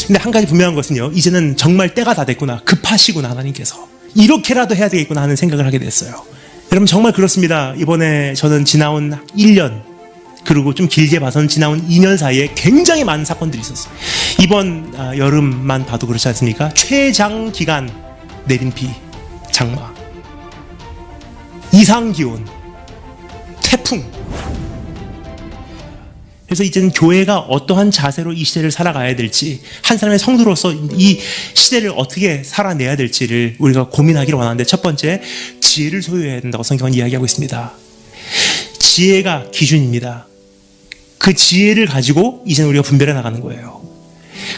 근데 한 가지 분명한 것은요, 이제는 정말 때가 다 됐구나, 급하시구나 하나님께서, 이렇게라도 해야 되겠구나 하는 생각을 하게 됐어요. 여러분 정말 그렇습니다. 이번에 저는 지나온 1년, 그리고 좀 길게 봐서는 지나온 2년 사이에 굉장히 많은 사건들이 있었어요. 이번 여름만 봐도 그렇지 않습니까? 최장기간 내린 비, 장마, 이상기온, 태풍. 그래서 이제는 교회가 어떠한 자세로 이 시대를 살아가야 될지, 한 사람의 성도로서 이 시대를 어떻게 살아내야 될지를 우리가 고민하기를 원하는데, 첫 번째, 지혜를 소유해야 된다고 성경은 이야기하고 있습니다. 지혜가 기준입니다. 그 지혜를 가지고 이제는 우리가 분별해 나가는 거예요.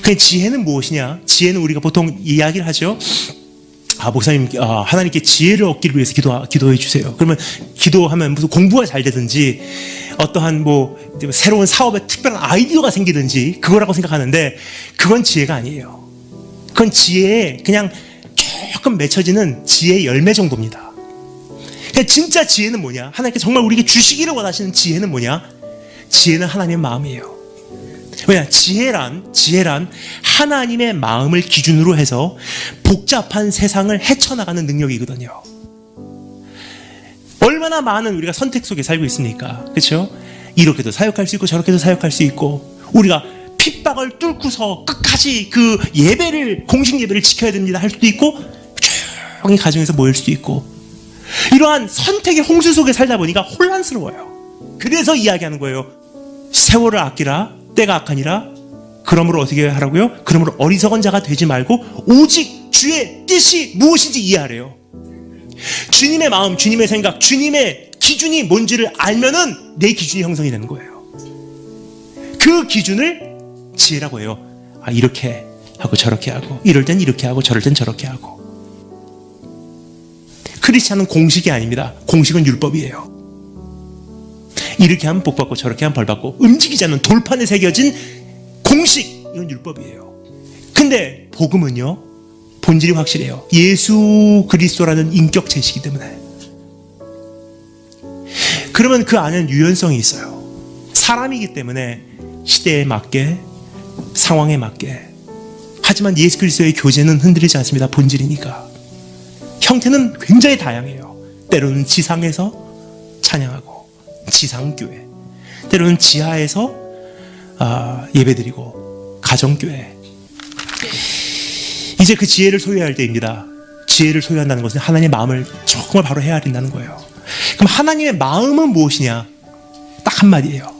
그 지혜는 무엇이냐? 지혜는 우리가 보통 이야기를 하죠. 목사님, 하나님께 지혜를 얻기를 위해서 기도해 주세요. 그러면 기도하면 무슨 공부가 잘 되든지, 어떠한 새로운 사업에 특별한 아이디어가 생기든지 그거라고 생각하는데, 그건 지혜가 아니에요. 그건 지혜에 그냥 조금 맺혀지는 지혜의 열매 정도입니다. 그러니까 진짜 지혜는 뭐냐? 하나님께 정말 우리에게 주시기를 원하시는 지혜는 뭐냐? 지혜는 하나님의 마음이에요. 왜냐? 지혜란 하나님의 마음을 기준으로 해서 복잡한 세상을 헤쳐나가는 능력이거든요. 얼마나 많은 우리가 선택 속에 살고 있습니까? 그렇죠? 이렇게도 사역할 수 있고 저렇게도 사역할 수 있고, 우리가 핍박을 뚫고서 끝까지 그 공식 예배를 지켜야 됩니다 할 수도 있고, 조용히 가정에서 모일 수도 있고, 이러한 선택의 홍수 속에 살다 보니까 혼란스러워요. 그래서 이야기하는 거예요. 세월을 아끼라, 때가 악하니라. 그러므로 어떻게 하라고요? 그러므로 어리석은 자가 되지 말고 오직 주의 뜻이 무엇인지 이해하래요. 주님의 마음, 주님의 생각, 주님의 기준이 뭔지를 알면은 내 기준이 형성이 되는 거예요. 그 기준을 지혜라고 해요. 이렇게 하고 저렇게 하고, 이럴 땐 이렇게 하고 저럴 땐 저렇게 하고. 크리스찬은 공식이 아닙니다. 공식은 율법이에요. 이렇게 하면 복 받고 저렇게 하면 벌 받고, 움직이지 않는 돌판에 새겨진 공식, 이건 율법이에요. 근데 복음은요, 본질이 확실해요. 예수 그리스도라는 인격 제시이기 때문에. 그러면 그 안에는 유연성이 있어요. 사람이기 때문에 시대에 맞게, 상황에 맞게. 하지만 예수 그리스도의 교제는 흔들리지 않습니다. 본질이니까. 형태는 굉장히 다양해요. 때로는 지상에서 찬양하고, 지상교회, 때로는 지하에서 예배드리고, 가정교회. 이제 그 지혜를 소유할 때입니다. 지혜를 소유한다는 것은 하나님의 마음을 정말 바로 헤아린다는 거예요. 그럼 하나님의 마음은 무엇이냐? 딱 한마디예요.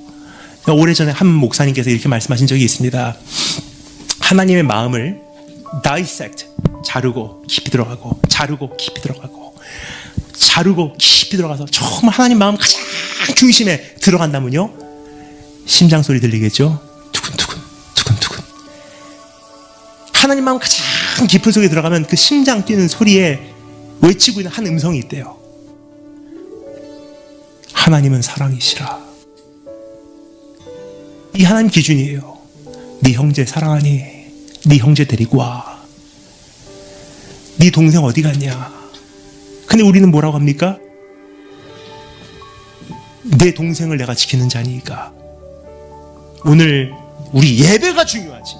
오래전에 한 목사님께서 이렇게 말씀하신 적이 있습니다. 하나님의 마음을 dissect, 자르고 깊이 들어가고, 자르고 깊이 들어가고, 자르고 깊이 들어가서 정말 하나님 마음 가장 중심에 들어간다면요, 심장 소리 들리겠죠? 두근두근 두근두근. 하나님 마음 가장 깊은 속에 들어가면 그 심장 뛰는 소리에 외치고 있는 한 음성이 있대요. 하나님은 사랑이시라. 이 하나님 기준이에요. 네 형제 사랑하니 네 형제 데리고 와. 네 동생 어디 갔냐? 근데 우리는 뭐라고 합니까? 내 동생을 내가 지키는 자니까. 오늘 우리 예배가 중요하지.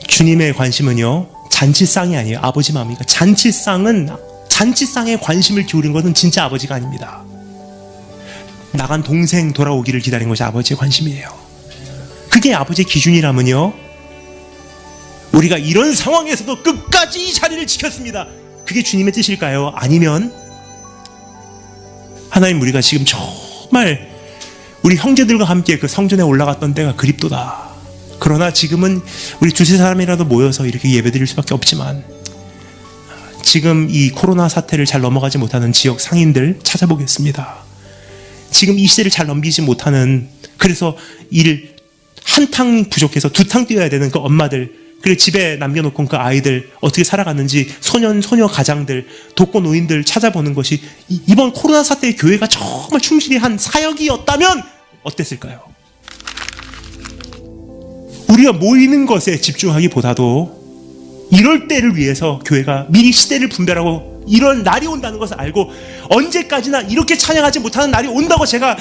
주님의 관심은요, 잔치상이 아니에요. 아버지 마음이니까. 잔치상에 관심을 기울인 것은 진짜 아버지가 아닙니다. 나간 동생 돌아오기를 기다린 것이 아버지의 관심이에요. 그게 아버지의 기준이라면요, 우리가 이런 상황에서도 끝까지 이 자리를 지켰습니다. 그게 주님의 뜻일까요? 아니면 하나님, 우리가 지금 정말 우리 형제들과 함께 그 성전에 올라갔던 때가 그립도다. 그러나 지금은 우리 두세 사람이라도 모여서 이렇게 예배드릴 수밖에 없지만, 지금 이 코로나 사태를 잘 넘어가지 못하는 지역 상인들 찾아보겠습니다. 지금 이 시대를 잘 넘기지 못하는, 그래서 일 한 탕 부족해서 두 탕 뛰어야 되는 그 엄마들, 그리고 집에 남겨놓고 그 아이들 어떻게 살아가는지, 소녀 가장들, 독거 노인들 찾아보는 것이 이번 코로나 사태의 교회가 정말 충실히 한 사역이었다면 어땠을까요? 우리가 모이는 것에 집중하기보다도 이럴 때를 위해서 교회가 미리 시대를 분별하고, 이런 날이 온다는 것을 알고, 언제까지나 이렇게 찬양하지 못하는 날이 온다고 제가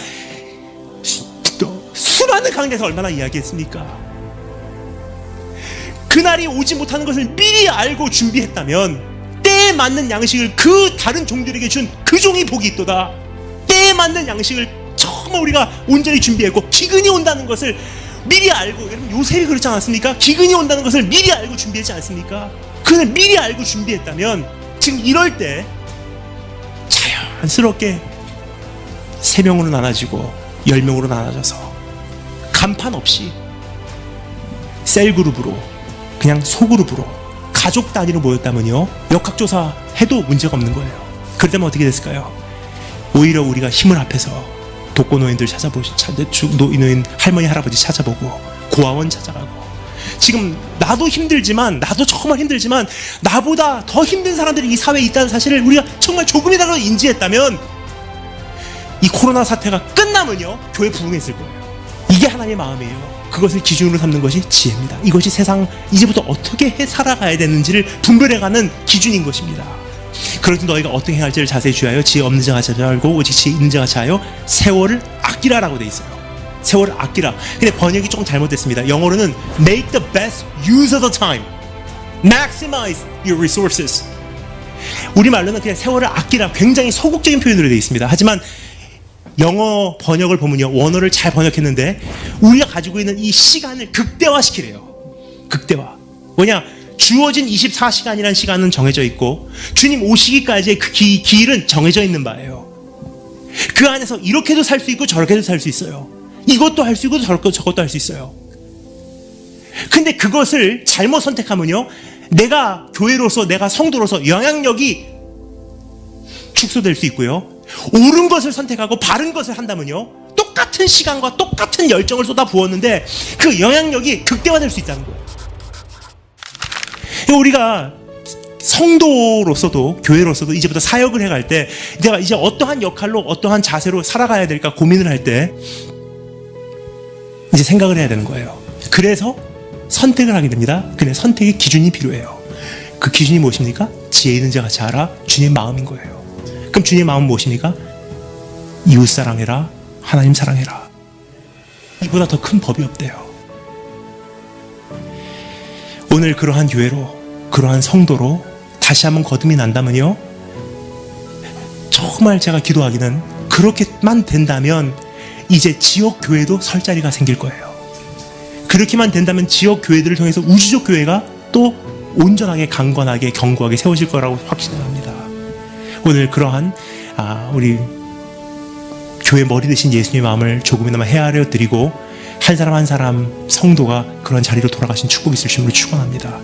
수많은 강의에서 얼마나 이야기했습니까? 그날이 오지 못하는 것을 미리 알고 준비했다면 때에 맞는 양식을 그 다른 종들에게 준 그 종이 복이 있도다. 때에 맞는 양식을 정말 우리가 온전히 준비했고 기근이 온다는 것을 미리 알고, 여러분 요셉이 그렇지 않았습니까? 기근이 온다는 것을 미리 알고 준비했지 않습니까? 그날 미리 알고 준비했다면 지금 이럴 때 자연스럽게 3명으로 나눠지고 10명으로 나눠져서 간판 없이 셀그룹으로, 그냥 소그룹으로 가족 단위로 모였다면요, 역학조사 해도 문제가 없는 거예요. 그렇다면 어떻게 됐을까요? 오히려 우리가 힘을 합해서 독거노인들 노인 할머니 할아버지 찾아보고 고아원 찾아가고, 지금 나도 힘들지만, 나도 정말 힘들지만 나보다 더 힘든 사람들이 이 사회에 있다는 사실을 우리가 정말 조금이라도 인지했다면 이 코로나 사태가 끝나면요 교회 부흥했을 거예요. 이게 하나님의 마음이에요. 그것을 기준으로 삼는 것이 지혜입니다. 이것이 세상 이제부터 어떻게 해 살아가야 되는지를 분별해가는 기준인 것입니다. 그러니 너희가 어떻게 행할지를 자세히 주의하여 지혜 없는 자가 자지 말고 오직 지혜 있는 자가 자하여 세월을 아끼라라고 돼 있어요. 세월을 아끼라. 근데 번역이 조금 잘못됐습니다. 영어로는 make the best use of the time, maximize your resources. 우리말로는 그냥 세월을 아끼라, 굉장히 소극적인 표현으로 되어 있습니다. 하지만 영어 번역을 보면요, 원어를 잘 번역했는데 우리가 가지고 있는 이 시간을 극대화시키래요. 극대화. 뭐냐, 주어진 24시간이라는 시간은 정해져 있고 주님 오시기까지의 그 길은 정해져 있는 바예요. 그 안에서 이렇게도 살 수 있고 저렇게도 살 수 있어요. 이것도 할 수 있고 저것도 할 수 있어요. 근데 그것을 잘못 선택하면요, 내가 교회로서, 내가 성도로서 영향력이 축소될 수 있고요, 옳은 것을 선택하고 바른 것을 한다면요, 똑같은 시간과 똑같은 열정을 쏟아 부었는데 그 영향력이 극대화될 수 있다는 거예요. 우리가 성도로서도, 교회로서도 이제부터 사역을 해갈 때 내가 이제 어떠한 역할로, 어떠한 자세로 살아가야 될까 고민을 할 때 이제 생각을 해야 되는 거예요. 그래서 선택을 하게 됩니다. 근데 선택의 기준이 필요해요. 그 기준이 무엇입니까? 지혜 있는 자가 자라, 주님의 마음인 거예요. 그럼 주님의 마음은 무엇입니까? 이웃 사랑해라, 하나님 사랑해라. 이보다 더 큰 법이 없대요. 오늘 그러한 교회로, 그러한 성도로 다시 한번 거듭이 난다면요, 정말 제가 기도하기는 그렇게만 된다면 이제 지역 교회도 설 자리가 생길 거예요. 그렇게만 된다면 지역 교회들을 통해서 우주적 교회가 또 온전하게, 강건하게, 견고하게 세워질 거라고 확신을 합니다. 오늘 그러한 우리 교회 머리 되신 예수님의 마음을 조금이나마 헤아려 드리고 한 사람 한 사람 성도가 그런 자리로 돌아가신 축복이 있을 줄로 축원합니다.